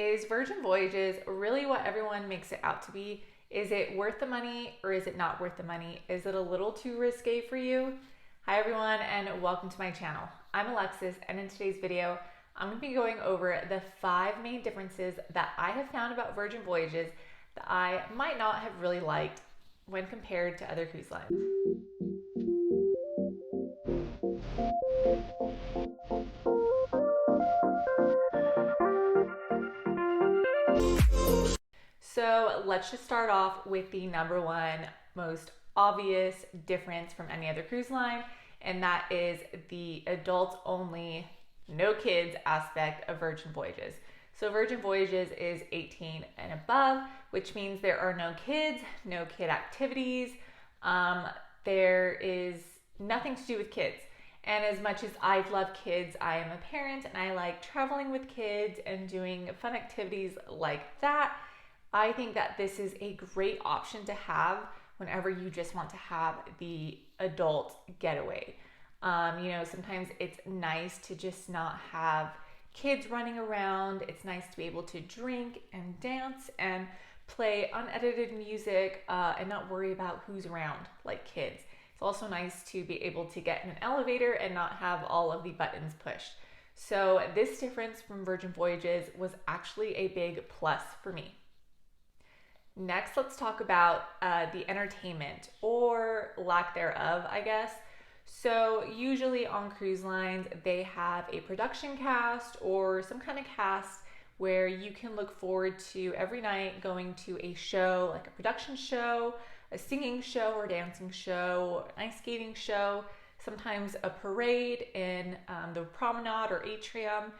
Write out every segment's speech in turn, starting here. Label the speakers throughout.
Speaker 1: Is Virgin Voyages really what everyone makes it out to be? Is it worth the money or is it not worth the money? Is it a little too risque for you? Hi everyone and welcome to my channel. I'm Alexis, and in today's video, I'm going to be going over the 5 main differences that I have found about Virgin Voyages that I might not have really liked when compared to other cruise lines. So let's just start off with the number one most obvious difference from any other cruise line, and that is the adults only, no kids aspect of Virgin Voyages. So Virgin Voyages is 18 and above, which means there are no kids, no kid activities. There is nothing to do with kids. And as much as I love kids, I am a parent and I like traveling with kids and doing fun activities like that. I think that this is a great option to have whenever you just want to have the adult getaway. Sometimes it's nice to just not have kids running around. It's nice to be able to drink and dance and play unedited music and not worry about who's around like kids. It's also nice to be able to get in an elevator and not have all of the buttons pushed. So this difference from Virgin Voyages was actually a big plus for me. Next, let's talk about the entertainment, or lack thereof, I guess. So usually on cruise lines, they have a production cast or some kind of cast where you can look forward to every night going to a show, like a production show, a singing show or dancing show, an ice skating show, sometimes a parade in the promenade or atrium.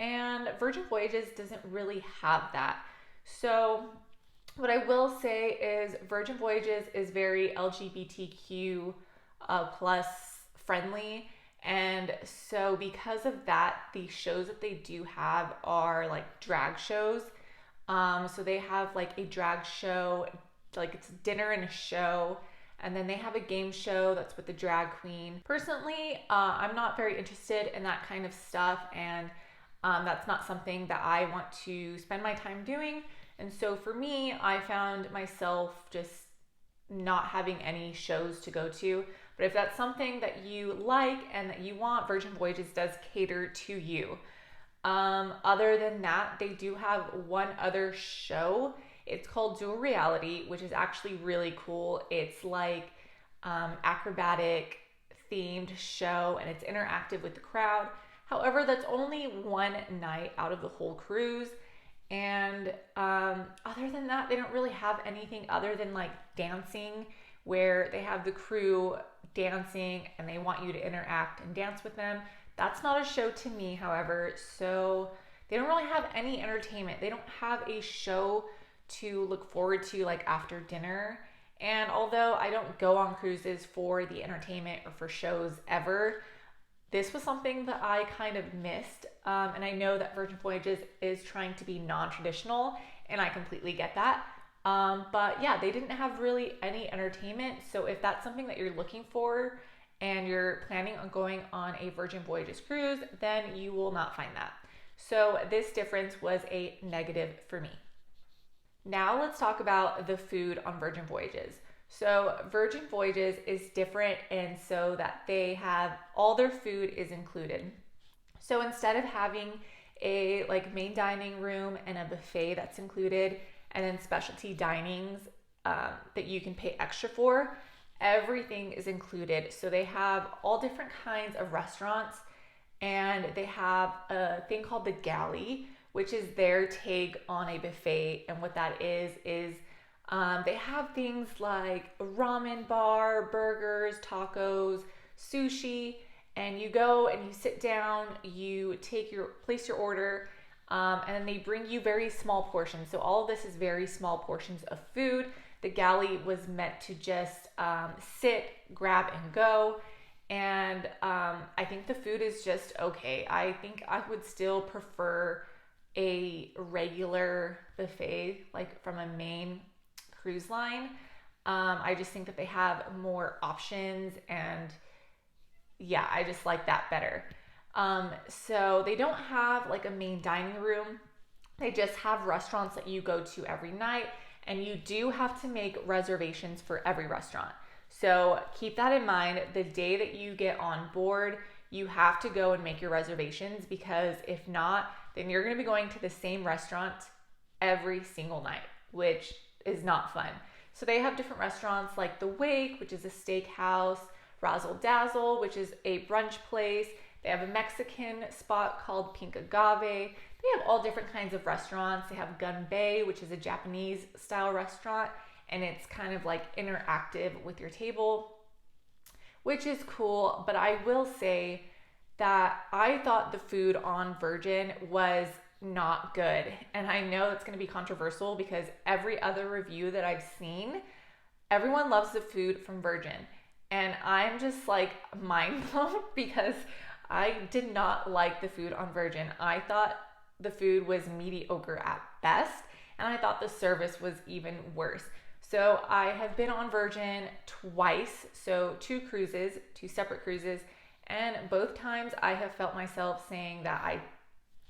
Speaker 1: And Virgin Voyages doesn't really have that. So what I will say is Virgin Voyages is very LGBTQ plus friendly. And so because of that, the shows that they do have are like drag shows. So they have like a drag show, like it's dinner and a show. And then they have a game show that's with the drag queen. Personally, I'm not very interested in that kind of stuff. And that's not something that I want to spend my time doing. And so for me, I found myself just not having any shows to go to. But if that's something that you like and that you want, Virgin Voyages does cater to you. Other than that, they do have one other show. It's called Dual Reality, which is actually really cool. It's like acrobatic themed show, and it's interactive with the crowd. However, that's only one night out of the whole cruise. And other than that, they don't really have anything other than like dancing, where they have the crew dancing and they want you to interact and dance with them. That's not a show to me, however. So they don't really have any entertainment. They don't have a show to look forward to like after dinner. And although I don't go on cruises for the entertainment or for shows ever, this was something that I kind of missed. And I know that Virgin Voyages is trying to be non-traditional, and I completely get that. But yeah, they didn't have really any entertainment. So if that's something that you're looking for and you're planning on going on a Virgin Voyages cruise, then you will not find that. So this difference was a negative for me. Now let's talk about the food on Virgin Voyages. So Virgin Voyages is different, and so that they have all their food is included. So instead of having a like main dining room and a buffet that's included, and then specialty dinings that you can pay extra for, everything is included. So they have all different kinds of restaurants, and they have a thing called the galley, which is their take on a buffet. And what that is they have things like a ramen bar, burgers, tacos, sushi, and you go and you sit down, you place your order, and then they bring you very small portions. So all of this is very small portions of food. The galley was meant to just sit, grab, and go. And I think the food is just okay. I think I would still prefer a regular buffet, like from a main cruise line. I just think that they have more options, and yeah, I just like that better. So they don't have like a main dining room. They just have restaurants that you go to every night, and you do have to make reservations for every restaurant. So keep that in mind. The day that you get on board, you have to go and make your reservations, because if not, then you're going to be going to the same restaurant every single night, which is not fun. So they have different restaurants like The Wake, which is a steakhouse, Razzle Dazzle, which is a brunch place. They have a Mexican spot called Pink Agave. They have all different kinds of restaurants. They have Gun Bay, which is a Japanese style restaurant, and it's kind of like interactive with your table, which is cool. But I will say that I thought the food on Virgin was not good. And I know it's going to be controversial because every other review that I've seen, everyone loves the food from Virgin. And I'm just like mind blown because I did not like the food on Virgin. I thought the food was mediocre at best, and I thought the service was even worse. So I have been on Virgin twice, so two separate cruises, and both times I have felt myself saying that I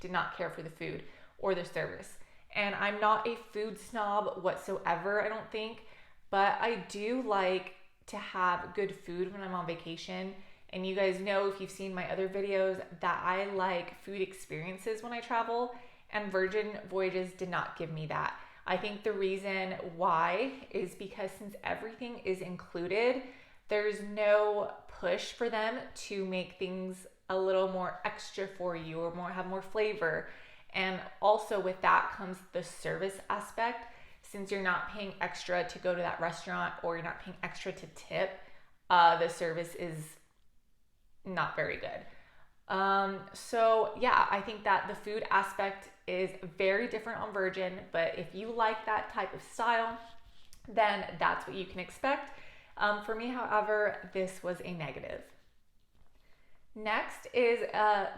Speaker 1: did not care for the food or the service. And I'm not a food snob whatsoever, I don't think, but I do like to have good food when I'm on vacation. And you guys know, if you've seen my other videos, that I like food experiences when I travel, and Virgin Voyages did not give me that. I think the reason why is because since everything is included, there's no push for them to make things a little more extra for you or have more flavor. And also with that comes the service aspect. Since you're not paying extra to go to that restaurant, or you're not paying extra to tip, the service is not very good. So yeah, I think that the food aspect is very different on Virgin, but if you like that type of style, then that's what you can expect. For me, however, this was a negative. Next is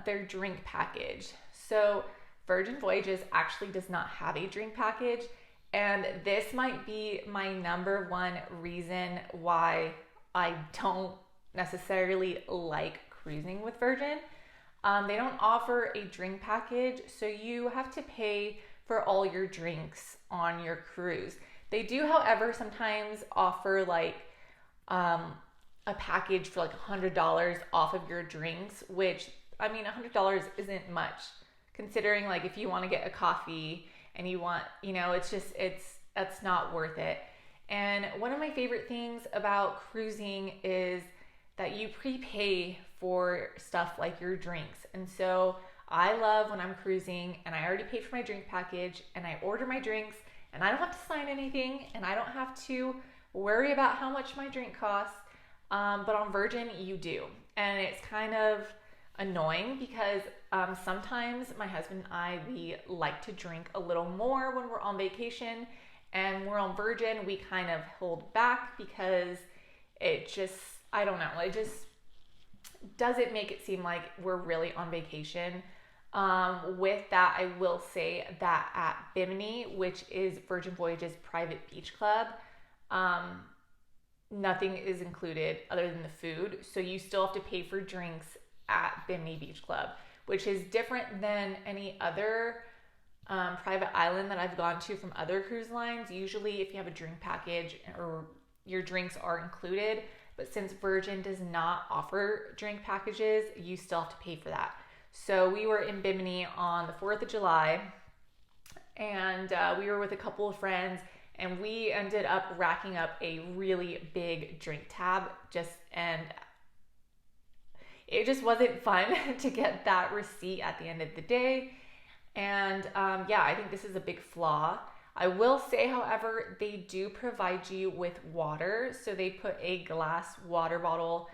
Speaker 1: their drink package. So Virgin Voyages actually does not have a drink package, and this might be my number one reason why I don't necessarily like cruising with Virgin. They don't offer a drink package, so you have to pay for all your drinks on your cruise. They do, however, sometimes offer like a package for like $100 off of your drinks, which, I mean, $100 isn't much considering, like, if you want to get a coffee and you want, that's not worth it. And one of my favorite things about cruising is that you prepay for stuff like your drinks. And so I love when I'm cruising and I already paid for my drink package and I order my drinks and I don't have to sign anything and I don't have to worry about how much my drink costs. But on Virgin, you do. And it's kind of annoying because sometimes my husband and I, we like to drink a little more when we're on vacation, and we're on Virgin, we kind of hold back because it just, I don't know, it just doesn't make it seem like we're really on vacation. With that, I will say that at Bimini, which is Virgin Voyages' private beach club, nothing is included other than the food. So you still have to pay for drinks at Bimini Beach Club, which is different than any other private island that I've gone to from other cruise lines. Usually if you have a drink package or your drinks are included, but since Virgin does not offer drink packages, you still have to pay for that. So we were in Bimini on the 4th of July, and we were with a couple of friends, and we ended up racking up a really big drink tab, and it just wasn't fun to get that receipt at the end of the day. And yeah, I think this is a big flaw. I will say, however, they do provide you with water. So they put a glass water bottle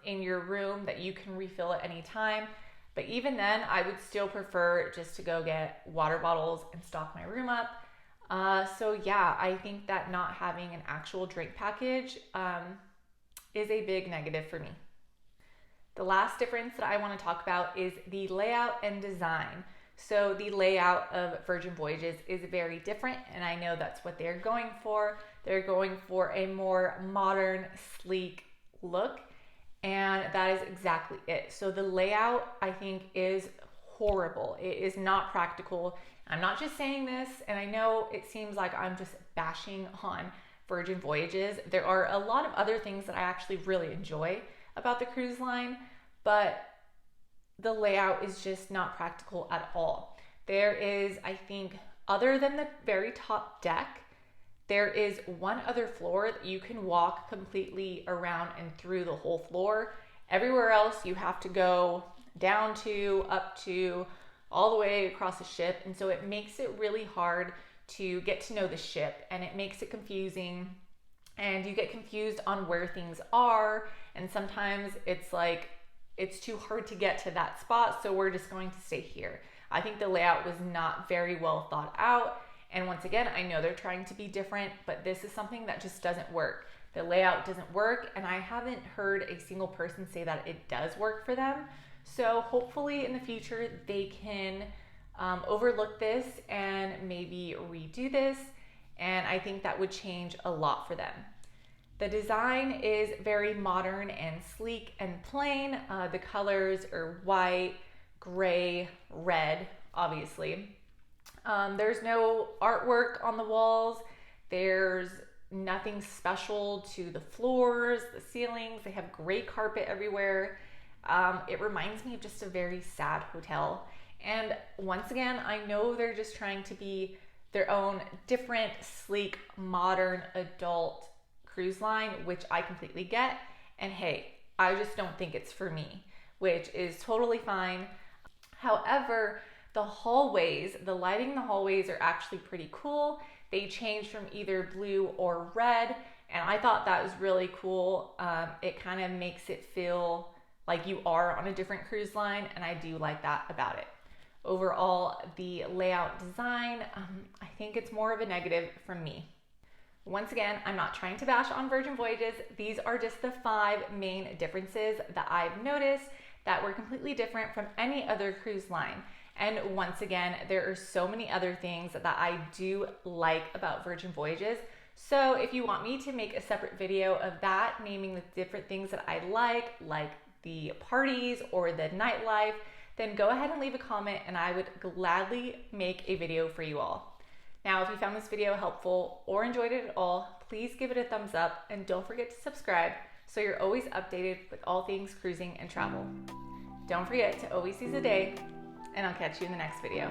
Speaker 1: in your room that you can refill at any time. But even then, I would still prefer just to go get water bottles and stock my room up. So yeah, I think that not having an actual drink package is a big negative for me. The last difference that I want to talk about is the layout and design. So the layout of Virgin Voyages is very different, and I know that's what they're going for. They're going for a more modern, sleek look, and that is exactly it. So the layout, I think, is horrible. It is not practical. I'm not just saying this, and I know it seems like I'm just bashing on Virgin Voyages. There are a lot of other things that I actually really enjoy about the cruise line, but the layout is just not practical at all. There is, I think, other than the very top deck, there is one other floor that you can walk completely around and through the whole floor. Everywhere else you have to go down to, up to, all the way across the ship. And so it makes it really hard to get to know the ship, and it makes it confusing, and you get confused on where things are. And sometimes it's like, it's too hard to get to that spot, so we're just going to stay here. I think the layout was not very well thought out. And once again, I know they're trying to be different, but this is something that just doesn't work. The layout doesn't work, and I haven't heard a single person say that it does work for them. So hopefully in the future, they can overlook this and maybe redo this. And I think that would change a lot for them. The design is very modern and sleek and plain. The colors are white, gray, red, obviously. There's no artwork on the walls. There's nothing special to the floors, the ceilings. They have great carpet everywhere. It reminds me of just a very sad hotel. And once again, I know they're just trying to be their own different, sleek, modern, adult cruise line, which I completely get. And hey, I just don't think it's for me, which is totally fine. However, the hallways, the lighting in the hallways are actually pretty cool. They change from either blue or red, and I thought that was really cool. It kind of makes it feel like you are on a different cruise line, and I do like that about it. Overall, the layout design, I think it's more of a negative from me. Once again, I'm not trying to bash on Virgin Voyages. These are just the 5 main differences that I've noticed that were completely different from any other cruise line. And once again, there are so many other things that I do like about Virgin Voyages. So if you want me to make a separate video of that, naming the different things that I like the parties or the nightlife, then go ahead and leave a comment and I would gladly make a video for you all. Now, if you found this video helpful or enjoyed it at all, please give it a thumbs up and don't forget to subscribe so you're always updated with all things cruising and travel. Don't forget to always seize the day, and I'll catch you in the next video.